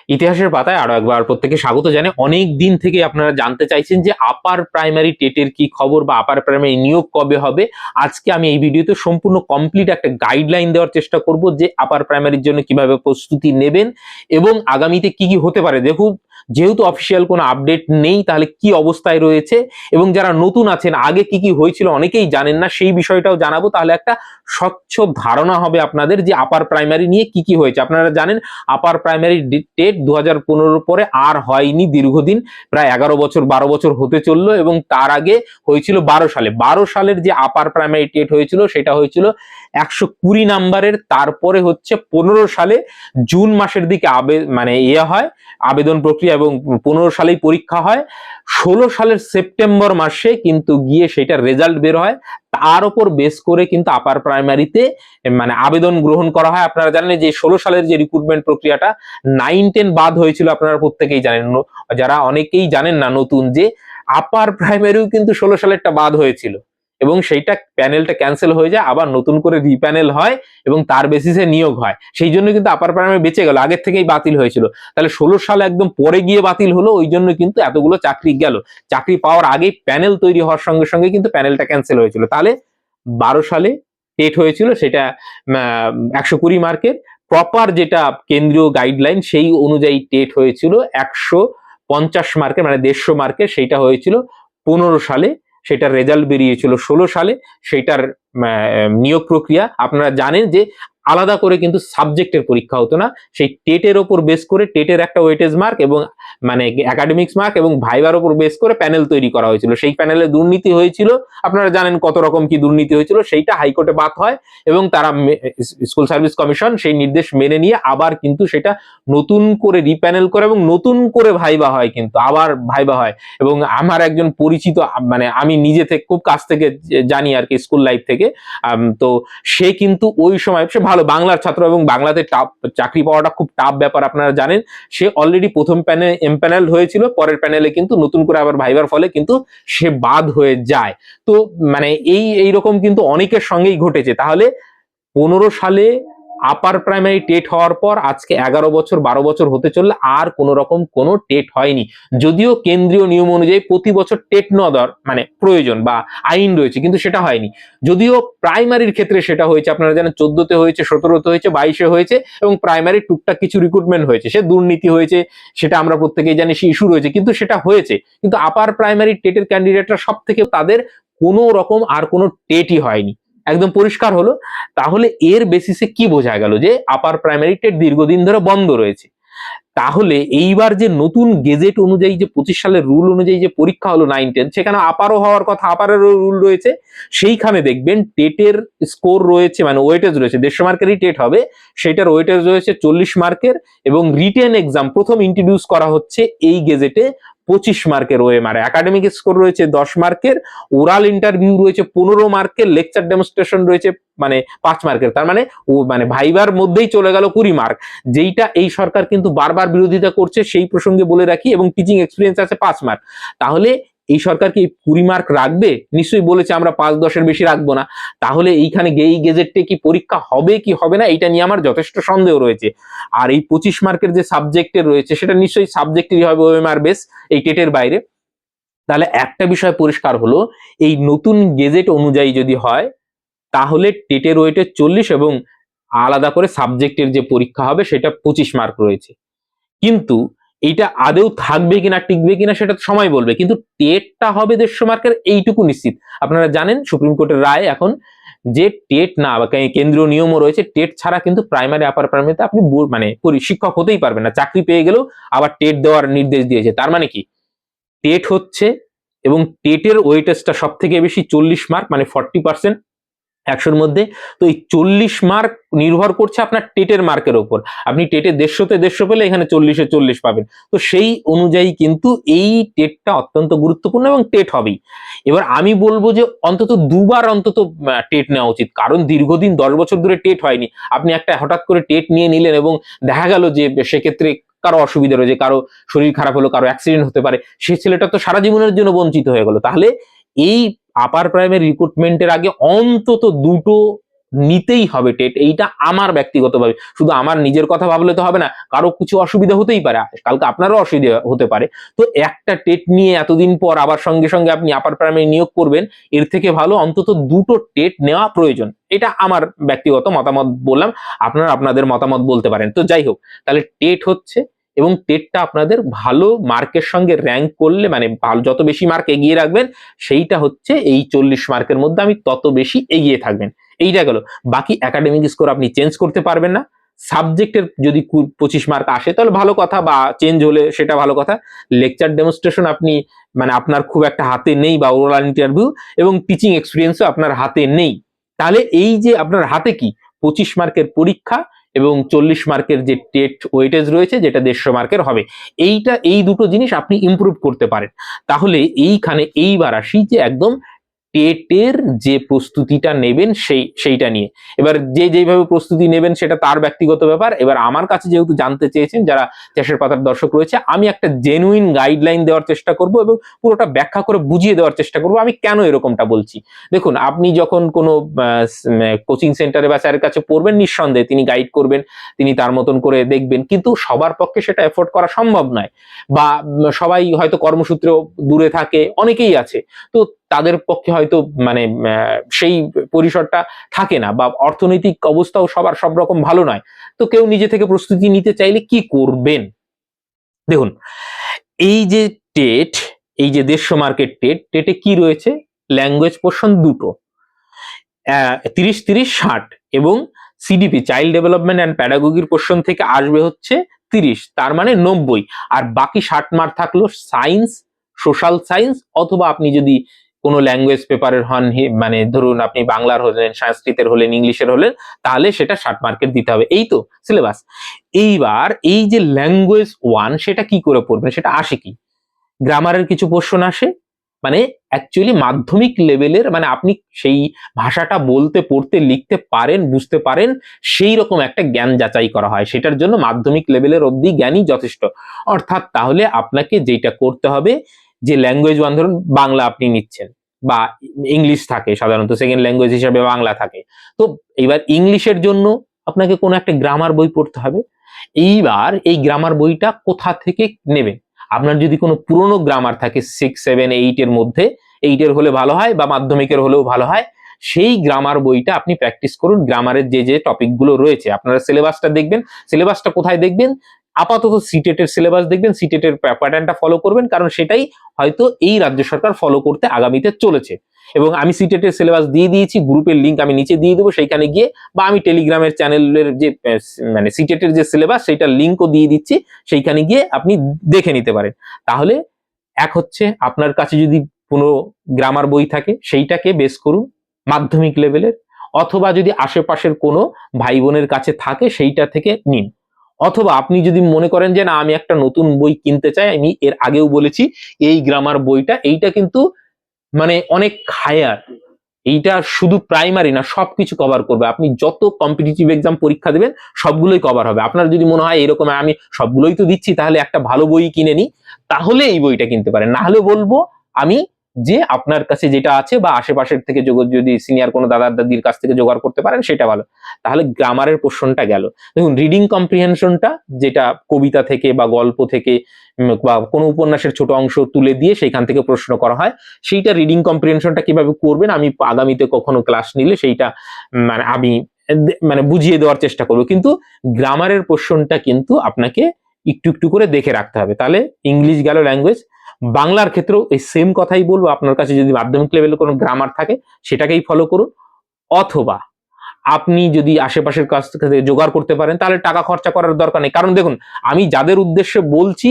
ইতিহাসের পাতায় আরো একবার প্রত্যেকে স্বাগত জানাই। অনেক দিন থেকে আপনারা জানতে চাইছেন যে আপার প্রাইমারি টেটের কি খবর বা আপার প্রাইমারি নিয়োগ কবে হবে। আজকে আমি এই ভিডিওতে সম্পূর্ণ কমপ্লিট একটা গাইডলাইন দেওয়ার চেষ্টা করব যে আপার প্রাইমারির জন্য কিভাবে প্রস্তুতি নেবেন এবং আগামীতে কি কি হতে পারে। দেখুন, যেহেতু অফিসিয়াল কোনো আপডেট নেই, তাহলে কি অবস্থায় রয়েছে এবং যারা নতুন আছেন আগে কি কি হয়েছিল অনেকেই জানেন না, সেই বিষয়টাও জানাবো। তাহলে একটা স্বচ্ছ ধারণা হবে আপনাদের যে আপার প্রাইমারি নিয়ে কি কি হয়েছে। আপনারা জানেন আপার প্রাইমারি টেট 2015 পরে আর হয়নি দীর্ঘদিন, প্রায় 11 বছর 12 বছর হতে চললো, এবং তার আগে হয়েছিল 12 সালে। 12 সালের যে আপার প্রাইমারি টেট হয়েছিল সেটা হয়েছিল 120 নাম্বারের। তারপরে হচ্ছে 15 সালে জুন মাসের দিকে হয় আবেদন প্রক্রিয়া, এবং 15 সালেই পরীক্ষা হয়। 16 সালের সেপ্টেম্বর মাসে কিন্তু গিয়ে সেটা রেজাল্ট বের হয়। তার উপর বেস করে কিন্তু আপার প্রাইমারিতে আবেদন গ্রহণ করা হয়। আপনারা জানেন যে 16 সালের যে রিক্রুটমেন্ট প্রক্রিয়াটা 9-10 বাদ হয়েছিল, আপনারা প্রত্যেকেই জানেন। যারা অনেকেই জানেন না নতুন, যে আপার প্রাইমারিও কিন্তু 16 সালেরটা বাদ হয়েছিল এবং সেইটা প্যানেলটা ক্যান্সেল হয়ে যায়, আবার নতুন করে রিপ্যানেল হয় এবং তার বেসিসে নিয়োগ হয়। সেই জন্য কিন্তু আপার প্রাইমারি বেঁচে গেল, আগের থেকেই বাতিল হয়েছিল। তাহলে 16 সাল একদম পরে গিয়ে বাতিল হলো, ওই জন্য কিন্তু এতগুলো চাকরি গেল। চাকরি পাওয়ার আগেই প্যানেল তৈরি হওয়ার সঙ্গে সঙ্গে কিন্তু প্যানেলটা ক্যান্সেল হয়েছিল। তাহলে 12 সালে টেট হয়েছিল, সেটা 120 মার্কের। প্রপার যেটা কেন্দ্রীয় গাইডলাইন সেই অনুযায়ী টেট হয়েছিল 150 মার্কের, 150 মার্কের। সেইটা হয়েছিল 15 সালে, সেটার রেজাল্ট বেরিয়েছিল 16 সালে। সেটার নিয়োগ প্রক্রিয়া আপনারা জানেন যে আলাদা করে কিন্তু সাবজেক্টের পরীক্ষা হতো না, সেই টেটের ওপর বেস করে টেটের একটা ওয়েটেজ মার্ক এবং একাডেমিক্স মার্ক এবং ভাইবার ওপর বেস করে প্যানেল তৈরি করা হয়েছিল। সেই প্যানেলে দুর্নীতি হয়েছিল, আপনারা জানেন কত রকম কি দুর্নীতি হয়েছিল। সেইটা হাইকোর্টে বাদ হয় এবং তারা স্কুল সার্ভিস কমিশন সেই নির্দেশ মেনে নিয়ে আবার কিন্তু সেটা নতুন করে রিপ্যানেল করে এবং নতুন করে ভাইবা হয়, কিন্তু আবার ভাইবা হয়। এবং আমার একজন পরিচিত, আমি নিজে থেকে খুব কাছ থেকে জানি আর কি, স্কুল লাইফ থেকে, তো সে কিন্তু ওই সময়, সে ভালো বাংলার ছাত্র এবং বাংলাতে চাকরি পাওয়াটা খুব টাফ ব্যাপার, আপনারা জানেন। সে অলরেডি প্রথম এমপ্যানেল হয়েছিল, পরের প্যানেলে কিন্তু নতুন করে আবার ভাইবার ফলে কিন্তু সে বাদ হয়ে যায়। তো এইরকম কিন্তু অনেকের সঙ্গেই ঘটেছে। তাহলে 15 সালে আপার প্রাইমারি টেট হওয়ার পর আজকে 11 বছর 12 বছর হতে চললে আর কোন রকম কোনো টেট হয়নি। যদিও কেন্দ্রীয় নিয়ম অনুযায়ী প্রতি বছর টেট নেওয়া প্রয়োজন বা আইন রয়েছে, কিন্তু সেটা হয়নি। যদিও প্রাইমারির ক্ষেত্রে সেটা হয়েছে, আপনারা জানেন 14তে হয়েছে, 17তে হয়েছে, 22-এ হয়েছে, এবং প্রাইমারি টুকটাক কিছু রিক্রুটমেন্ট হয়েছে। সে দুর্নীতি হয়েছে, সেটা আমরা প্রত্যেকেই জানি, সে ইস্যু রয়েছে, কিন্তু সেটা হয়েছে। কিন্তু আপার প্রাইমারি টেটের ক্যান্ডিডেটরা সব থেকে, তাদের কোনো রকম আর কোনো টেটই হয়নি, একদম পরিষ্কার হলো। তাহলে এর বেসিসে কি বোঝা গেল যে আপার প্রাইমারি টেট দীর্ঘদিন ধরে বন্ধ রয়েছে। তাহলে এইবার যে নতুন গেজেট অনুযায়ী যে 25 সালের রুল অনুযায়ী যে পরীক্ষা হলো 9-10, সেখানে আপারও হওয়ার কথা, আপারেরও রুল রয়েছে। সেইখানে দেখবেন টেটের স্কোর রয়েছে, ওয়েটেজ রয়েছে 150 মার্কেরই টেট হবে, সেটার ওয়েটেজ রয়েছে 40 মার্কের, এবং রিটেন এক্সাম প্রথম ইন্ট্রোডিউস করা হচ্ছে এই গেজেটে 25 মার্কের ওএমআর। একাডেমিক স্কোর রয়েছে 10 মার্কের, ওরাল ইন্টারভিউ রয়েছে 15 মার্কের, লেকচার ডেমনস্ট্রেশন রয়েছে 5 মার্কের। তার ভাইবার মধ্যেই চলে গেল 20 মার্ক, যেইটা এই সরকার কিন্তু বারবার বিরোধিতা করছে, সেই প্রসঙ্গে বলে রাখি, এবং টিচিং এক্সপিরিয়েন্স আছে 5 মার্ক। তাহলে এই সরকার কি 20 মার্ক রাখবে? নিশ্চয়ই বলেছে আমরা 5-10-এর বেশি রাখবো না। তাহলে এইখানে এই গেজেটে কি পরীক্ষা হবে কি হবে না, এটা নিয়ে আমার যথেষ্ট সন্দেহ রয়েছে। আর এই 25 মার্কের যে সাবজেক্টের রয়েছে, সেটা নিশ্চয়ই সাবজেক্টেরই হবে ওএমআর বেস, এই টেটের বাইরে। তাহলে একটা বিষয় পরিষ্কার হলো, এই নতুন গেজেট অনুযায়ী যদি হয় তাহলে টেটের ওয়েটে 40 এবং আলাদা করে সাবজেক্টের যে পরীক্ষা হবে সেটা 25 মার্ক রয়েছে। কিন্তু এইটা আদৌ থাকবে কিনা, টিকবে কিনা, সেটা সময় বলবে। কিন্তু টেটটা হবে 150 মার্কের, এইটুকু নিশ্চিত। আপনারা জানেন সুপ্রিম কোর্টের রায় এখন, যে টেট না, বা কেন্দ্রীয় নিয়মও রয়েছে, টেট ছাড়া কিন্তু প্রাইমারি আপার প্রাইমারিতে আপনি শিক্ষক হতেই পারবেন না। চাকরি পেয়ে গেলেও আবার টেট দেওয়ার নির্দেশ দিয়েছে। তার মানে কি, টেট হচ্ছে এবং টেটের ওয়েটেজটা সব থেকে বেশি 40 মার্ক, 40% 100-র মধ্যে। তো এই 40 মার্ক নির্ভর করছে আপনার টেটের মার্কের ওপর। আপনি টেটে 150-তে 150 পেলে এখানে 40-এ 40 পাবেন। তো সেই অনুযায়ী কিন্তু এই টেটটা অত্যন্ত গুরুত্বপূর্ণ এবং টেট হবেই। এবার আমি বলবো যে অন্তত দুবার টেট নেওয়া উচিত, কারণ দীর্ঘদিন 10 বছর ধরে টেট হয়নি। আপনি একটা হঠাৎ করে টেট নিয়ে নিলেন এবং দেখা গেল যে সেক্ষেত্রে কারো অসুবিধা রয়েছে, কারো শরীর খারাপ হলো, কারো অ্যাক্সিডেন্ট হতে পারে, সেই ছেলেটা তো সারা জীবনের জন্য বঞ্চিত হয়ে গেল। তাহলে এই আপার প্রাইমারি রিক্রুটমেন্টের আগে অন্তত দুটো নিতেই হবে টেট, এইটা আমার ব্যক্তিগতভাবে, শুধু আমার নিজের কথা ভাবলে তো হবে না, কারো কিছু অসুবিধা হতেই পারে, কালকে আপনারও অসুবিধা হতে পারে। তো একটা টেট নিয়ে এতদিন পর আবার সঙ্গে সঙ্গে আপনি আপার প্রাইমারি নিয়োগ করবেন, এর থেকে ভালো অন্তত দুটো টেট নেওয়া প্রয়োজন। এটা আমার ব্যক্তিগত মতামত বললাম, আপনারা আপনাদের মতামত বলতে পারেন। তো যাই হোক, তাহলে টেট হচ্ছে, এবং টেটটা আপনাদের ভালো মার্কের সঙ্গে র্যাঙ্ক করলে, মানে যত বেশি মার্ক এগিয়ে রাখবেন, সেইটা হচ্ছে এই 40 মার্কের মধ্যে আমি তত বেশি এগিয়ে থাকবেন। এইটা গেল। বাকি একাডেমিক স্কোর আপনি চেঞ্জ করতে পারবেন না। সাবজেক্টের যদি 25 মার্ক আসে তাহলে ভালো কথা, বা চেঞ্জ হলে সেটা ভালো কথা। লেকচার ডেমনস্ট্রেশন আপনি মানে আপনার খুব একটা হাতে নেই, বা ওরাল ইন্টারভিউ এবং টিচিং এক্সপিরিয়েন্সও আপনার হাতে নেই। তাহলে এই যে আপনার হাতে কি 25 মার্কের পরীক্ষা এবং 40 মার্কের যে টেট ওয়েটেজ রয়েছে, যেটা 150 মার্কের হবে, এই দুটো জিনিস আপনি ইমপ্রুভ করতে পারেন। তাহলে এইখানে এইবার আসি যে একদম টেটের যে প্রস্তুতিটা নেবেন সেইটা নিয়ে। এবার যেভাবে প্রস্তুতি নেবেন সেটা তার ব্যক্তিগত ব্যাপার। এবার আমার কাছে যেহেতু জানতে চেয়েছেন যারা চ্যাসের পাতার দর্শক রয়েছে, আমি একটা জেনুইন গাইডলাইন দেওয়ার চেষ্টা করব এবং পুরোটা ব্যাখ্যা করে বুঝিয়ে দেওয়ার চেষ্টা করব আমি কেন এরকমটা বলছি। দেখুন, আপনি যখন কোনো কোচিং সেন্টারে বা স্যারের কাছে পড়বেন, নিঃসন্দেহে তিনি গাইড করবেন, তিনি তার মতন করে দেখবেন, কিন্তু সবার পক্ষে সেটা এফোর্ড করা সম্ভব নয়, বা সবাই হয়তো কর্মসূত্রেও দূরে থাকে, অনেকেই আছে, তো তাদের পক্ষে হয়তো মানে সেই পরিসরটা থাকে না, বা অর্থনৈতিক অবস্থাও সবার সব রকম ভালো নয়। তো কেউ নিজে থেকে প্রস্তুতি নিতে চাইলে কি করবেন? দেখুন, এই যে টেট, এই যে 150 মার্কের টেটে কি রয়েছে? ল্যাঙ্গুয়েজ পোর্শন দুটো, 30-30-60, এবং সিডিপি চাইল্ড ডেভেলপমেন্ট অ্যান্ড প্যাডাগোগির পোর্শন থেকে আসবে হচ্ছে 30, তার মানে 90, আর বাকি 60 মার্ক থাকলো সায়েন্স, সোশ্যাল সায়েন্স, অথবা আপনি যদি কোনো ল্যাঙ্গুয়েজ পেপারের হন, মানে ধরুন আপনি বাংলার হলেন, সংস্কৃতের হলেন, ইংলিশের হলেন, তাহলে সেটা 60 মার্কের দিতে হবে। এই তো সিলেবাস। এইবার এই যে ল্যাঙ্গুয়েজ 1, সেটা কি করে পড়বেন? সেটা আসে কি, গ্রামারের কিছু পোর্শন আসে, মানে অ্যাকচুয়ালি মাধ্যমিক লেভেলের, মানে আপনি সেই ভাষাটা বলতে, পড়তে, লিখতে পারেন, বুঝতে পারেন, সেই রকম একটা জ্ঞান যাচাই করা হয়। সেটার জন্য মাধ্যমিক লেভেলের অবধি জ্ঞানই যথেষ্ট। অর্থাৎ তাহলে আপনাকে যেটা করতে হবে, যে ল্যাঙ্গুয়েজ 1 ধরুন বাংলা আপনি নিচ্ছেন, বা ইংলিশ থাকে সাধারণত সেকেন্ড ল্যাঙ্গুয়েজ হিসেবে বাংলা থাকে, তো এবার ইংলিশের জন্য আপনাকে কোনো একটা গ্রামার বই পড়তে হবে। এইবার এই গ্রামার বইটা কোথা থেকে নেবেন? আপনার যদি কোনো পুরনো গ্রামার থাকে 6, 7, 8 এর মধ্যে, 8 এর হলে ভালো হয়, বা মাধ্যমিকের হলেও ভালো হয়, সেই গ্রামার বইটা আপনি প্র্যাকটিস করুন। গ্রামারের যে টপিকগুলো রয়েছে, আপনারা সিলেবাসটা দেখবেন। সিলেবাসটা কোথায় দেখবেন? আপাতত সিটেটের সিলেবাস দেখবেন, সিটেটের প্যাটার্নটা ফলো করবেন, কারণ সেটাই হয়তো এই রাজ্য সরকার ফলো করতে আগামীতে চলেছে। এবং আমি সিটেটের সিলেবাস দিয়ে দিয়েছি, গ্রুপের লিঙ্ক আমি নিচে দিয়ে দেবো, সেইখানে গিয়ে, বা আমি টেলিগ্রামের চ্যানেলের যে মানে সিটেটের যে সিলেবাস, সেইটার লিঙ্কও দিয়ে দিচ্ছি, সেইখানে গিয়ে আপনি দেখে নিতে পারেন। তাহলে এক হচ্ছে, আপনার কাছে যদি কোনো গ্রামার বই থাকে সেইটাকে বেস করুন মাধ্যমিক লেভেলের, অথবা যদি আশেপাশের কোনো ভাই বোনের কাছে থাকে সেইটা থেকে নিন, অথবা আপনি যদি মনে করেন যে না আমি একটা নতুন বই কিনতে চাই, আমি এর আগেও বলেছি এই গ্রামার বইটা, এইটা কিন্তু মানে অনেক হায়ার, এইটা শুধু প্রাইমারি না, সবকিছু কভার করবে। আপনি যত কম্পিটিটিভ এক্সাম পরীক্ষা দেবেন সবগুলোই কভার হবে। আপনার যদি মনে হয় এরকম আমি সবগুলোই তো দিচ্ছি, তাহলে একটা ভালো বই কিনে নি, তাহলে এই বইটা কিনতে পারেন। না হলে বলবো আমি যে আপনার কাছে যেটা আছে, বা আশেপাশের থেকে যদি সিনিয়র কোনো দাদার দাদির কাছ থেকে জোগাড় করতে পারেন সেটা ভালো। তাহলে গ্রামারের পোর্শনটা গেল। দেখুন, রিডিং কম্প্রিহেনশনটা, যেটা কবিতা থেকে বা গল্প থেকে বা কোনো উপন্যাসের ছোট অংশ তুলে দিয়ে সেইখান থেকে প্রশ্ন করা হয়, সেইটা রিডিং কম্প্রিহেনশনটা কিভাবে করবেন আমি আগামীতে কখনো ক্লাস নিলে সেইটা মানে আমি মানে বুঝিয়ে দেওয়ার চেষ্টা করবো। কিন্তু গ্রামারের পোর্শনটা কিন্তু আপনাকে একটু একটু করে দেখে রাখতে হবে। তাহলে ইংলিশ গেল, ল্যাঙ্গুয়েজ। বাংলার ক্ষেত্রেও এই সেম কথাই বলবো, আপনার কাছে যদি মাধ্যমিক লেভেলে কোনো গ্রামার থাকে সেটাকেই ফলো করুন, অথবা আপনি যদি আশেপাশের কাছ থেকে জোগাড় করতে পারেন তাহলে টাকা খরচা করার দরকার নেই। কারণ দেখুন, আমি যাদের উদ্দেশ্যে বলছি,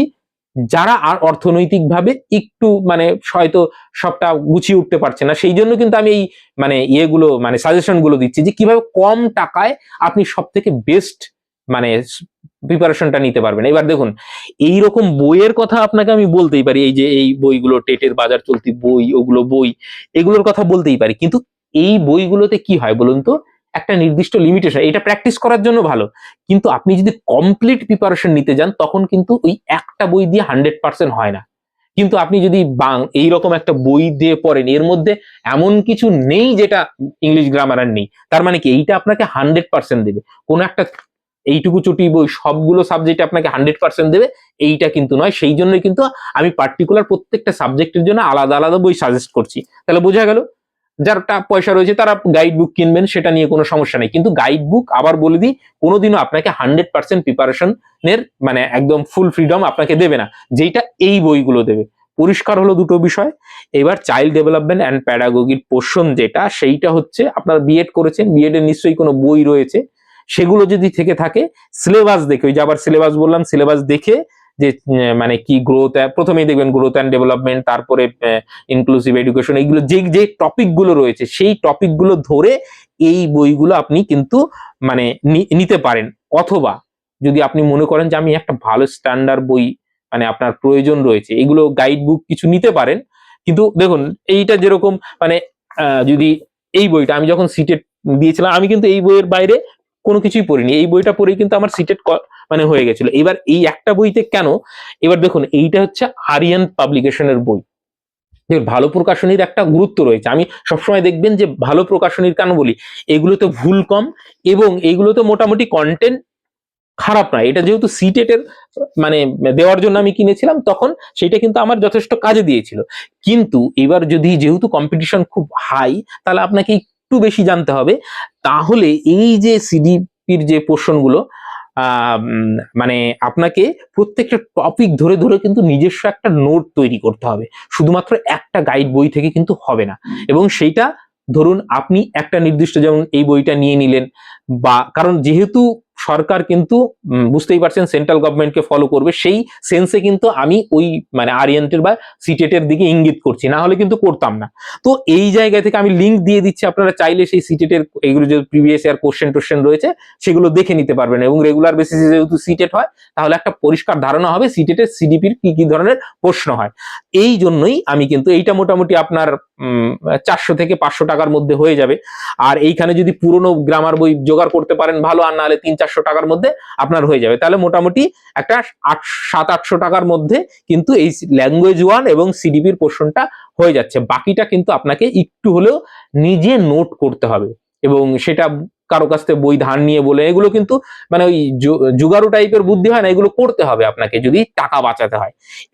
যারা আর অর্থনৈতিকভাবে একটু মানে হয়তো সবটা গুছিয়ে উঠতে পারছে না, সেই জন্য কিন্তু আমি এই মানে ইয়েগুলো মানে সাজেশন গুলো দিচ্ছি, যে কিভাবে কম টাকায় আপনি সব থেকে বেস্ট মানে প্রিপারেশনটা নিতে পারবেন। এবার দেখুন, এইরকম বইয়ের কথা আপনাকে আমি বলতেই পারি, এই যে এই বইগুলো, টেটের বাজার চলতি বই, ওগুলো বই, এগুলোর কথা বলতেই পারি, কিন্তু এই বইগুলোতে কি হয় বলুন তো, একটা নির্দিষ্ট লিমিটেশন, এটা প্র্যাকটিস করার জন্য ভালো, কিন্তু আপনি যদি কমপ্লিট প্রিপারেশন নিতে যান তখন কিন্তু ওই একটা বই দিয়ে 100% হয় না। কিন্তু আপনি যদি এইরকম একটা বই দিয়ে পড়েন, এর মধ্যে এমন কিছু নেই যেটা ইংলিশ গ্রামার নেই। তার মানে কি এইটা আপনাকে 100% দেবে। কোন একটা এইটুকু চুটি বই সবগুলো সাবজেক্ট আপনাকে 100% দেবে এইটা কিন্তু নয়। সেই জন্যই কিন্তু আমি পার্টিকুলার প্রত্যেকটা সাবজেক্টের জন্য আলাদা আলাদা বই সাজেস্ট করছি। তাহলে বোঝা গেল? যার পয়সা রয়েছে তারা গাইড বুক কিনবেন, সেটা নিয়ে কোনো সমস্যা নেই। কিন্তু গাইড বুক আবার বলে দিই, কোনোদিনও আপনাকে 100% প্রিপারেশনের মানে একদম ফুল ফ্রিডম আপনাকে দেবে না, যেটা এই বইগুলো দেবে। পরিষ্কার হলো দুটো বিষয়। এবার চাইল্ড ডেভেলপমেন্ট অ্যান্ড প্যাডাগোগির পোর্শন যেটা, সেইটা হচ্ছে আপনারা বিএড করেছেন, বিএড এর নিশ্চয়ই কোনো বই রয়েছে, সেগুলো যদি থেকে থাকে সিলেবাস দেখে, ওই যে আবার সিলেবাস বললাম, সিলেবাস দেখে যে মানে কি গ্রোথ, প্রথমেই দেখবেন গ্রোথ অ্যান্ড ডেভেলপমেন্ট, তারপরে ইনক্লুসিভ এডুকেশন, এইগুলো যে যে টপিক গুলো রয়েছে সেই টপিক গুলো ধরে এই বইগুলো আপনি কিন্তু মানে নিতে পারেন। অথবা যদি আপনি মনে করেন যে আমি একটা ভালো স্ট্যান্ডার্ড বই মানে আপনার প্রয়োজন রয়েছে, এগুলো গাইড বুক কিছু নিতে পারেন। কিন্তু দেখুন এইটা যেরকম মানে যদি এই বইটা আমি যখন সিটেট দিয়েছিলাম, আমি কিন্তু এই বইয়ের বাইরে কোনো কিছুই পড়িনি, এই বইটা পড়েই কিন্তু আমার সিটেট মানে হয়ে গেছিল। এবার এই একটা বইতে কেন, এবার দেখুন এইটা হচ্ছে আরিয়ান পাবলিকেশনের বই। ভালো প্রকাশনীর একটা গুরুত্ব রয়েছে। আমি সবসময় দেখবেন যে ভালো প্রকাশনীর কেন বলি, এগুলোতে ভুল কম এবং এগুলোতে মোটামুটি কন্টেন্ট খারাপ নয়। এটা যেহেতু সিটেটের মানে দেওয়ার জন্য আমি কিনেছিলাম, তখন সেটা কিন্তু আমার যথেষ্ট কাজে দিয়েছিল। কিন্তু এবার যদি যেহেতু কম্পিটিশন খুব হাই, তাহলে আপনাকে একটু বেশি জানতে হবে। তাহলে এই যে সিডিপির যে পোর্শনগুলো মানে আপনাকে প্রত্যেকটা টপিক ধরে ধরে কিন্তু নিজস্ব একটা নোট তৈরি করতে হবে। শুধুমাত্র একটা গাইড বই থেকে কিন্তু হবে না। এবং সেইটা ধরুন আপনি একটা নির্দিষ্ট, যেমন এই বইটা নিয়ে নিলেন, বা কারণ যেহেতু সরকার কিন্তু বুঝতেই পারছেন সেন্ট্রাল গভর্নমেন্টকে ফলো করবে, সেই সেন্সে কিন্তু আমি ওই মানে আরিয়েন্টের বা সিটেটের দিকে ইঙ্গিত করছি, না হলে কিন্তু করতাম না। তো এই জায়গা থেকে আমি লিঙ্ক দিয়ে দিচ্ছি, আপনারা চাইলে সেই সিটেটের এইগুলো যে প্রিভিয়াস ইয়ার কোশ্চেন রয়েছে সেগুলো দেখে নিতে পারবেন। এবং রেগুলার বেসিসে যেহেতু সিটেট হয়, তাহলে একটা পরিষ্কার ধারণা হবে সিটেটের সিডিপির কি কি ধরনের প্রশ্ন হয়। এই জন্যই আমি কিন্তু এইটা মোটামুটি আপনার 400 থেকে 500 টাকার মধ্যে হয়ে যাবে। আর এইখানে যদি পুরনো গ্রামার বই জোগাড় করতে পারেন ভালো, আর নাহলে 300-400 টাকার মধ্যে আপনার হয়ে যাবে। তাহলে মোটামুটি একটা 700-800 টাকার মধ্যে কিন্তু এই ল্যাঙ্গুয়েজ 1 এবং সিডিপির পোর্শনটা হয়ে যাচ্ছে। বাকিটা কিন্তু আপনাকে একটু হলেও নিজে নোট করতে হবে, এবং সেটা কারো কাছ থেকে বই ধার নিয়ে বলে, এগুলো কিন্তু মানে ওই জুগারু টাইপের বুদ্ধি হয় না, এগুলো করতে হবে আপনাকে যদি টাকা বাঁচাতে হয়।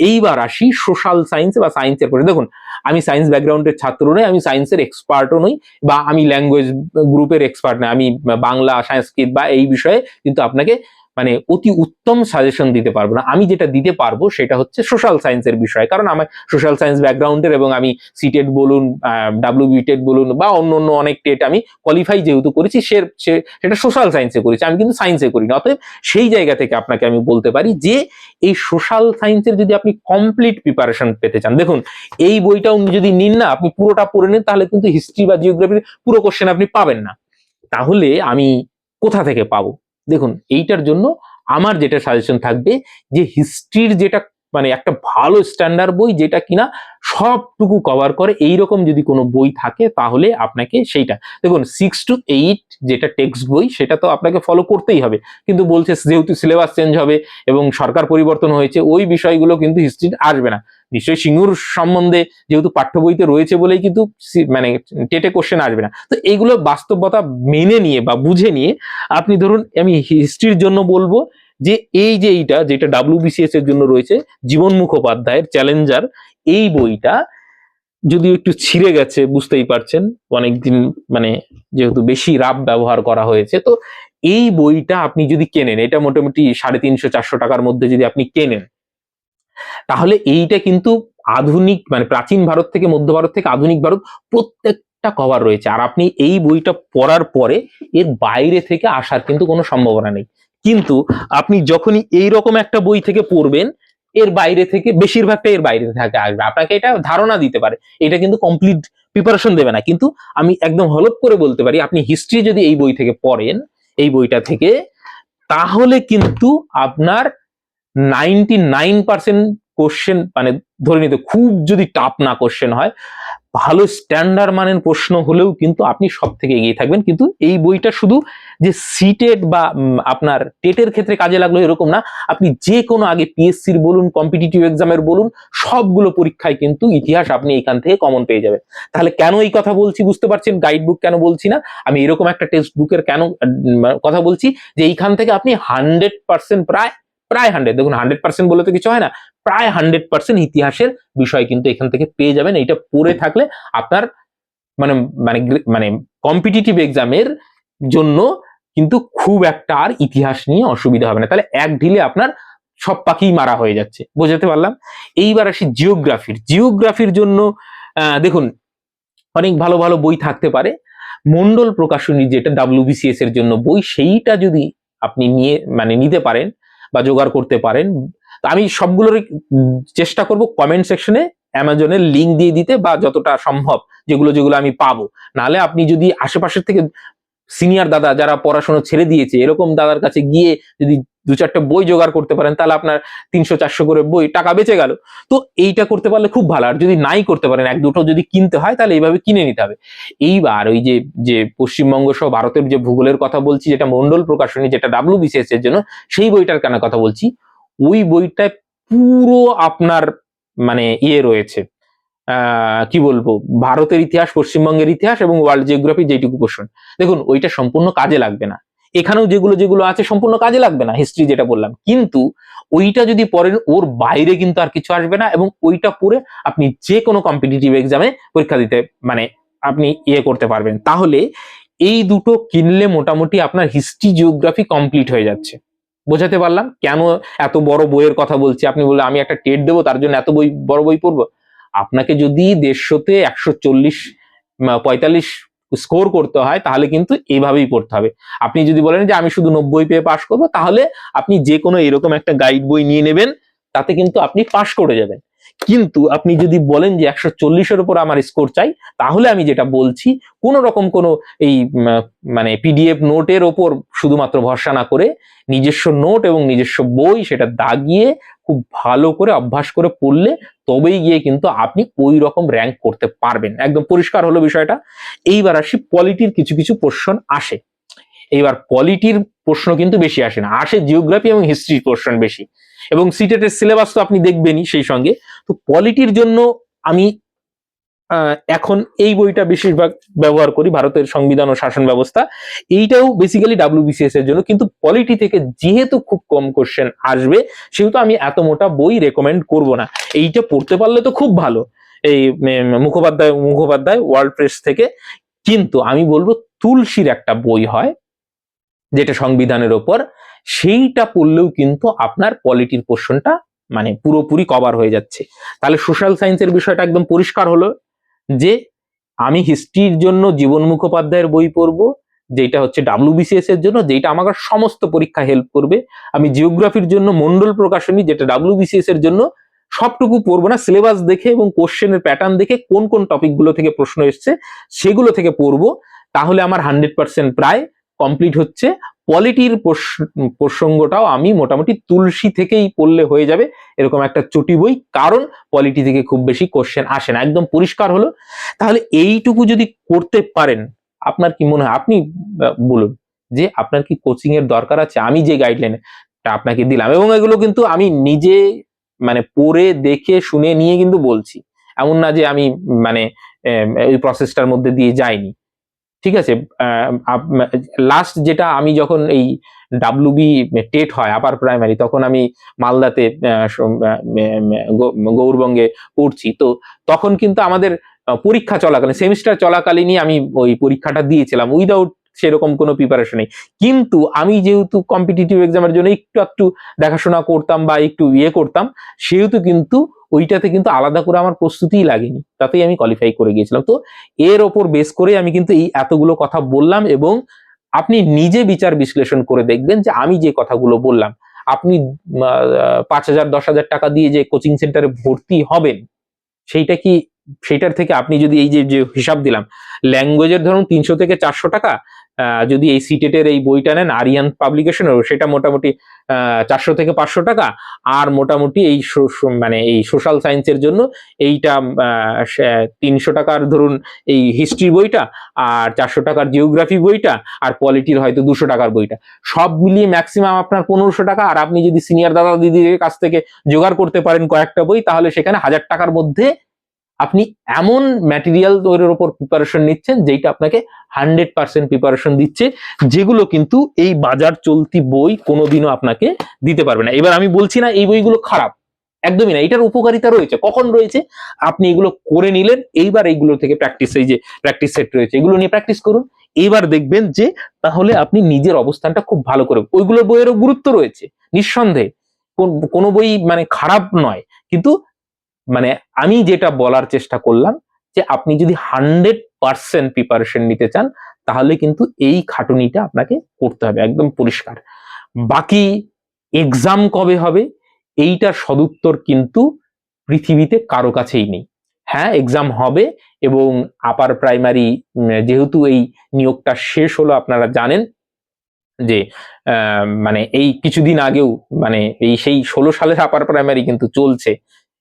এইবার আসি সোশ্যাল সায়েন্স বা সায়েন্সের পরে। দেখুন আমি সায়েন্স ব্যাকগ্রাউন্ডের ছাত্র নই, আমি সায়েন্সের এক্সপার্টও নই, বা আমি ল্যাঙ্গুয়েজ গ্রুপের এক্সপার্ট নই। আমি বাংলা, সংস্কৃত বা এই বিষয়ে কিন্তু আপনাকে মানে অতি উত্তম সাজেশন দিতে পারবো না। আমি যেটা দিতে পারবো সেটা হচ্ছে সোশ্যাল সায়েন্সের বিষয়, কারণ আমার সোশ্যাল সায়েন্স ব্যাকগ্রাউন্ডের, এবং আমি সিটেট বলুন, ডাব্লিউবি টেট বলুন, বা অন্য অন্য অনেক টেট আমি কোয়ালিফাই যেহেতু করেছি, সেটা সোশ্যাল সায়েন্সে করেছি, আমি কিন্তু সায়েন্সে করি না। অতএব সেই জায়গা থেকে আপনাকে আমি বলতে পারি যে এই সোশ্যাল সায়েন্সের যদি আপনি কমপ্লিট প্রিপারেশন পেতে চান, দেখুন এই বইটাও যদি নিন না, আপনি পুরোটা পড়ে নেন, তাহলে কিন্তু হিস্ট্রি বা জিওগ্রাফির পুরো কোশ্চেন আপনি পাবেন না। তাহলে আমি কোথা থেকে পাবো? দেখুন এইটার জন্য আমার যেটা সাজেশন থাকবে, যে হিস্ট্রির যেটা মানে একটা ভালো স্ট্যান্ডার্ড বই, যেটা কিনা সবটুকু কভার করে, এইরকম যদি কোনো বই থাকে তাহলে আপনাকে সেইটা, দেখুন 6 to 8 যেটা টেক্সট বই সেটা তো আপনাকে ফলো করতেই হবে। কিন্তু বলছে যেহেতু সিলেবাস চেঞ্জ হবে এবং সরকার পরিবর্তন হয়েছে, ওই বিষয়গুলো কিন্তু হিস্ট্রির আসবে না। নিশ্চয়ই সিঙ্গুর সম্বন্ধে যেহেতু পাঠ্য বইতে রয়েছে বলেই কিন্তু মানে টেটে কোশ্চেন আসবে না। তো এইগুলো বাস্তবতা মেনে নিয়ে বা বুঝে নিয়ে আপনি ধরুন, আমি হিস্ট্রির জন্য বলবো যে এই যে এইটা যেটা WBCS এর জন্য রয়েছে, জীবন মুখোপাধ্যায়ের চ্যালেঞ্জার, এই বইটা যদিও একটু ছিঁড়ে গেছে, বুঝতেই পারছেন অনেকদিন মানে যেহেতু বেশি রাব ব্যবহার করা হয়েছে, তো এই বইটা আপনি যদি কেনেন, এটা মোটামুটি 350-400 টাকার মধ্যে যদি আপনি কেনেন, তাহলে এইটা কিন্তু আধুনিক মানে প্রাচীন ভারত থেকে মধ্য ভারত থেকে আধুনিক ভারত প্রত্যেকটা কভার রয়েছে। আর আপনি এই বইটা পড়ার পরে এর বাইরে থেকে আসার কিন্তু কোনো সম্ভাবনা নেই। কিন্তু আপনি যখনই এইরকম একটা বই থেকে পড়বেন, এর বাইরে থেকে বেশিরভাগটা এর বাইরে থেকে আসবে, আপনাকে এটা ধারণা দিতে পারে, এটা কিন্তু কমপ্লিট প্রিপারেশন দেবে না। কিন্তু আমি একদম হলপ করে বলতে পারি, আপনি হিস্ট্রি যদি এই বই থেকে পড়েন, এই বইটা থেকে, তাহলে কিন্তু আপনার 99% কোশ্চেন মানে ধরে নিতে, খুব যদি টাফ না কোশ্চেন হয়, ভালো স্ট্যান্ডার্ড মানের প্রশ্ন হলেও কিন্তু আপনি সব থেকে এগিয়ে থাকবেন। কিন্তু এই বইটা শুধু যে সিটেট বা আপনার টেটের ক্ষেত্রে কাজে লাগলো এরকম না, আপনি যে কোনো আগে পিএসসির বলুন, কম্পিটিটিভ এক্সামের বলুন, সবগুলো পরীক্ষায় কিন্তু ইতিহাস আপনি এখান থেকে কমন পেয়ে যাবেন। তাহলে কেন এই কথা বলছি বুঝতে পারছেন, গাইড বুক কেন বলছি না, আমি এরকম একটা টেক্সট বুকের কেন কথা বলছি, যে এইখান থেকে আপনি 100% প্রায় 100, দেখুন 100% বলে তো কিছু হয় না, প্রায় 100% ইতিহাসের বিষয় কিন্তু এখান থেকে পেয়ে যাবেন। এটা পড়ে থাকলে আপনার মানে মানে মানে কম্পিটিটিভ এক্সামের জন্য কিন্তু খুব একটা আর ইতিহাস নিয়ে অসুবিধা হবে না। তাহলে এক ঢিলে আপনার সব পাখি মারা হয়ে যাচ্ছে, বোঝাতে পারলাম। এইবার আসি জিওগ্রাফির জন্য দেখুন অনেক ভালো ভালো বই থাকতে পারে। মন্ডল প্রকাশনী যেটা WBCS এর জন্য বই, সেইটা যদি আপনি নিতে পারেন বা জোগাড় করতে পারেন, তো আমি সবগুলোর চেষ্টা করব কমেন্ট সেকশনে অ্যামাজনের লিঙ্ক দিয়ে দিতে, বা যতটা সম্ভব যেগুলো যেগুলো আমি পাবো। নাহলে আপনি যদি আশেপাশের থেকে সিনিয়র দাদা যারা পড়াশোনা ছেড়ে দিয়েছে এরকম দাদার কাছে গিয়ে যদি 2-4টা বই জোগাড় করতে পারেন, তাহলে আপনার 300-400 করে বই টাকা বেঁচে গেল। তো এইটা করতে পারলে খুব ভালো। আর যদি নাই করতে পারেন, 1-2টো যদি কিনতে হয়, তাহলে এইভাবে কিনে নিতে হবে। এইবার ওই যে যে পশ্চিমবঙ্গ সহ ভারতের যে ভূগোলের কথা বলছি, যেটা মন্ডল প্রকাশনী, যেটা WBCS এর জন্য, সেই বইটার কেন কথা বলছি, ওই বইটায় পুরো আপনার রয়েছে, কি বলবো, ভারতের ইতিহাস, পশ্চিমবঙ্গের ইতিহাস এবং ওয়ার্ল্ড জিওগ্রাফি যেটুকু পোর্শন, দেখুন ওইটা সম্পূর্ণ কাজে লাগবে না। এখানেও যেগুলো যেগুলো আছে সম্পূর্ণ কাজে লাগবে না, হিস্ট্রি যেটা বললাম, কিন্তু ওইটা যদি পড়েন ওর বাইরে কিন্তু আর কিছু আসবে না, এবং ওইটা পড়ে আপনি যে কোনো কম্পিটিটিভ এক্সামে পরীক্ষা দিতে আপনি করতে পারবেন। তাহলে এই দুটো কিনলে মোটামুটি আপনার হিস্ট্রি জিওগ্রাফি কমপ্লিট হয়ে যাচ্ছে। বোঝাতে পারলাম কেন এত বড় বইয়ের কথা বলছি। আপনি বললে আমি একটা টেট দেবো তার জন্য এত বড় বই পড়বো? আপনাকে যদি 150তে 140-45 স্কোর করতে হয়, তাহলে কিন্তু এইভাবেই পড়তে হবে। আপনি যদি বলেন যে আমি শুধু 90 পেয়ে পাশ করবো, তাহলে আপনি যে কোনো এরকম একটা গাইড বই নিয়ে নেবেন, তাতে কিন্তু আপনি পাশ করে যাবেন। কিন্তু আপনি যদি বলেন যে 140-এর উপর আমার স্কোর চাই, তাহলে আমি যেটা বলছি, কোন রকম কোনো এই পিডিএফ নোটের ওপর শুধুমাত্র ভরসা না করে নিজস্ব নোট এবং নিজস্ব বই সেটা দাগিয়ে খুব ভালো করে অভ্যাস করে পড়লে তবেই গিয়ে কিন্তু আপনি ওই রকম র্যাঙ্ক করতে পারবেন। একদম পরিষ্কার হলো বিষয়টা। এইবার আসি পলিটির কিছু কিছু কোশ্চেন আসে। এইবার পলিটির প্রশ্ন কিন্তু বেশি আসে না, আসে জিওগ্রাফি এবং হিস্ট্রির কোশ্চেন বেশি, এবং সিটেটের সিলেবাস তো আপনি দেখবেনই সেই সঙ্গে। তো পলিটির জন্য আমি এখন এই বইটা বেশিরভাগ ব্যবহার করি, ভারতের সংবিধান ও শাসন ব্যবস্থা। এইটাও বেসিক্যালি WBCS এর জন্য, কিন্তু পলিটি থেকে যেহেতু খুব কম কোশ্চেন আসবে, সেহেতু আমি এত মোটা বই রেকমেন্ড করব না। এইটা পড়তে পারলে তো খুব ভালো, এই মুখোপাধ্যায় ওয়ার্ল্ড প্রেস থেকে। কিন্তু আমি বলবো তুলসীর একটা বই হয় যেটা সংবিধানের ওপর, সেইটা পড়লেও কিন্তু আপনার পলিটির পোর্শনটা পুরোপুরি কভার হয়ে যাচ্ছে। তাহলে সোশ্যাল সায়েন্সের বিষয়টা একদম পরিষ্কার হলো যে আমি হিস্ট্রির জন্য জীবন মুখোপাধ্যায়ের বই পড়বো, যেটা হচ্ছে WBCS এর জন্য, যেটা আমার সমস্ত পরীক্ষা হেল্প করবে। আমি জিওগ্রাফির জন্য মন্ডল প্রকাশনী, যেটা WBCS এর জন্য, সবটুকু পড়বো না, সিলেবাস দেখে এবং কোশ্চেনের প্যাটার্ন দেখে কোন কোন টপিক গুলো থেকে প্রশ্ন এসছে সেগুলো থেকে পড়বো। তাহলে আমার 100% প্রায় কমপ্লিট হচ্ছে। পলিটির প্রসঙ্গটাও আমি মোটামুটি তুলসী থেকেই পড়লে হয়ে যাবে, এরকম একটা চটি বই, কারণ পলিটি থেকে খুব বেশি কোশ্চেন আসে না। একদম পরিষ্কার হলো। তাহলে এইটুকু যদি করতে পারেন, আপনার কি মনে হয়, আপনি বলুন যে আপনার কি কোচিং এর দরকার আছে? আমি যে গাইডলাইনটা আপনাকে দিলাম, এবং এগুলো কিন্তু আমি নিজে পড়ে দেখে শুনে নিয়ে কিন্তু বলছি, এমন না যে আমি এই প্রসেসটার মধ্যে দিয়ে যাইনি। ঠিক আছে? লাস্ট যেটা আমি যখন এই WB টেট হয় আপার প্রাইমারি, তখন আমি মালদাতে গৌরবঙ্গে পড়ছি। তো তখন কিন্তু আমাদের পরীক্ষা চলাকালীন, সেমিস্টার চলাকালীনই আমি ওই পরীক্ষাটা দিয়েছিলাম, উইদাউট সেরকম কোনো প্রিপারেশন নেই। কিন্তু আমি যেহেতু কম্পিটিটিভ এক্সামের জন্য একটু দেখাশোনা করতাম বা একটু করতাম, সেহেতু কিন্তু ওইটাতে কিন্তু আলাদা করে আমার প্রস্তুতিই লাগেনি, তাতেই আমি কোয়ালিফাই করে গিয়েছিলাম। তো এর ওপর বেস করে আমি কিন্তু এই এতগুলো কথা বললাম, এবং আপনি নিজে বিচার বিশ্লেষণ করে দেখবেন যে আমি যে কথাগুলো বললাম, আপনি 5,000-10,000 টাকা দিয়ে যে কোচিং সেন্টারে ভর্তি হবেন, সেইটার থেকে আপনি যদি এই যে হিসাব দিলাম, ল্যাঙ্গুয়েজের ধরুন 300 থেকে 400 টাকা, যদি এই সিটেটের এই বইটা নেন আরিয়ান পাবলিকেশনের, সেটা মোটামুটি 400 থেকে 500 টাকা। আর মোটামুটি এই মানে এই সোশ্যাল সায়েন্সের জন্য এইটা 300 টাকার ধরুন এই হিস্ট্রি বইটা, আর 400 টাকার জিওগ্রাফি বইটা, আর পলিটির হয়তো 200 টাকার বইটা, সব মিলিয়ে ম্যাক্সিমাম আপনার 1500 টাকা। আর আপনি যদি সিনিয়র দাদা দিদির কাছ থেকে জোগাড় করতে পারেন কয়েকটা বই, তাহলে সেখানে 1000 টাকার মধ্যে আপনি এমন ম্যাটেরিয়াল তৈরির উপর প্রিপারেশন নিচ্ছেন যেটা আপনাকে 100% প্রিপারেশন দিচ্ছে, যেগুলো কিন্তু এই বাজার চলতি বই কোনোদিনও আপনাকে দিতে পারবে না। এবার আমি বলছি না এই বইগুলো খারাপ, একদমই না, এটার উপকারিতা রয়েছে। কখন রয়েছে? আপনি এগুলো করে নিলেন, এইবার এইগুলো থেকে প্র্যাকটিস, এই যে প্র্যাকটিস সেট রয়েছে এগুলো নিয়ে প্র্যাকটিস করুন, এইবার দেখবেন যে তাহলে আপনি নিজের অবস্থানটা খুব ভালো করে, ওইগুলোর বইয়েরও গুরুত্ব রয়েছে নিঃসন্দেহে, কোনো বই মানে খারাপ নয়, কিন্তু মানে আমি যেটা বলার চেষ্টা করলাম যে আপনি যদি 100% প্রিপারেশন নিতে চান, তাহলে কিন্তু এই খাটুনিটা আপনাকে করতে হবে, একদম পরিষ্কার। বাকি এক্সাম কবে হবে এইটার সদুত্তর কিন্তু পৃথিবীতে কারো কাছেই নেই। হ্যাঁ, এক্সাম হবে, এবং আপার প্রাইমারি যেহেতু এই নিয়োগটা শেষ হলো, আপনারা জানেন যে মানে এই কিছুদিন আগেও, মানে এই সেই 16 সালের আপার প্রাইমারি কিন্তু চলছে,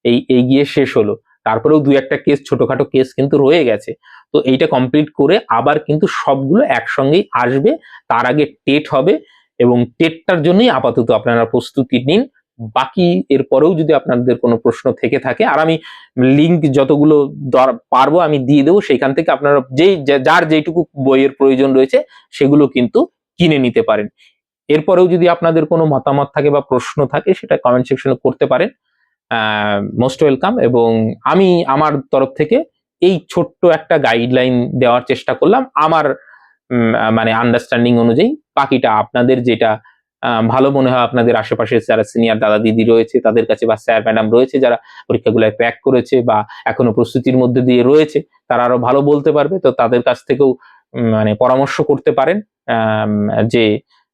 এই গিয়ে শেষ হলো। তারপরেও 2-1টা কেস, ছোটখাটো কেস কিন্তু রয়ে গেছে। তো এইটা কমপ্লিট করে আবার কিন্তু সবগুলো একসঙ্গেই আসবে। তার আগে টেট হবে, এবং টেটটার জন্যই আপাতত আপনারা প্রস্তুতি নিন। বাকি এরপরেও যদি আপনাদের কোনো প্রশ্ন থেকে থাকে, আর আমি লিঙ্ক যতগুলো পারবো আমি দিয়ে দেবো, সেখান থেকে আপনারা যার যেটুকু বইয়ের প্রয়োজন রয়েছে সেগুলো কিন্তু কিনে নিতে পারেন। এরপরেও যদি আপনাদের কোনো মতামত থাকে বা প্রশ্ন থাকে, সেটা কমেন্ট সেকশনে করতে পারেন। Most welcome. এবং আমি আমার তরফ থেকে এই ছোট্ট একটা গাইডলাইন দেওয়ার চেষ্টা করলাম আমার মানে আন্ডারস্ট্যান্ডিং অনুযায়ী। বাকিটা আপনাদের যেটা ভালো মনে হয়, আপনাদের আশেপাশে যারা সিনিয়র দাদা দিদি রয়েছে তাদের কাছে, বা স্যার ম্যাডাম রয়েছে যারা পরীক্ষাগুলোয় ক্র্যাক করেছে বা এখনো প্রস্তুতির মধ্যে দিয়ে রয়েছে, তারা আরো ভালো বলতে পারবে। তো তাদের কাছ থেকেও মানে পরামর্শ করতে পারেন, যে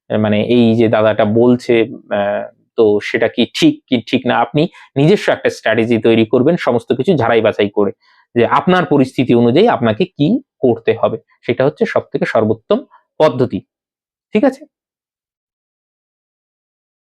মানে এই যে দাদাটা বলছে তো সেটা কি ঠিক না। আপনি নিজস্ব একটা স্ট্র্যাটেজি তৈরি করবেন সমস্ত কিছু ঝাড়াই বাছাই করে, যে আপনার পরিস্থিতি অনুযায়ী আপনাকে কি করতে হবে, সেটা হচ্ছে সবথেকে সর্বোত্তম পদ্ধতি। ঠিক আছে?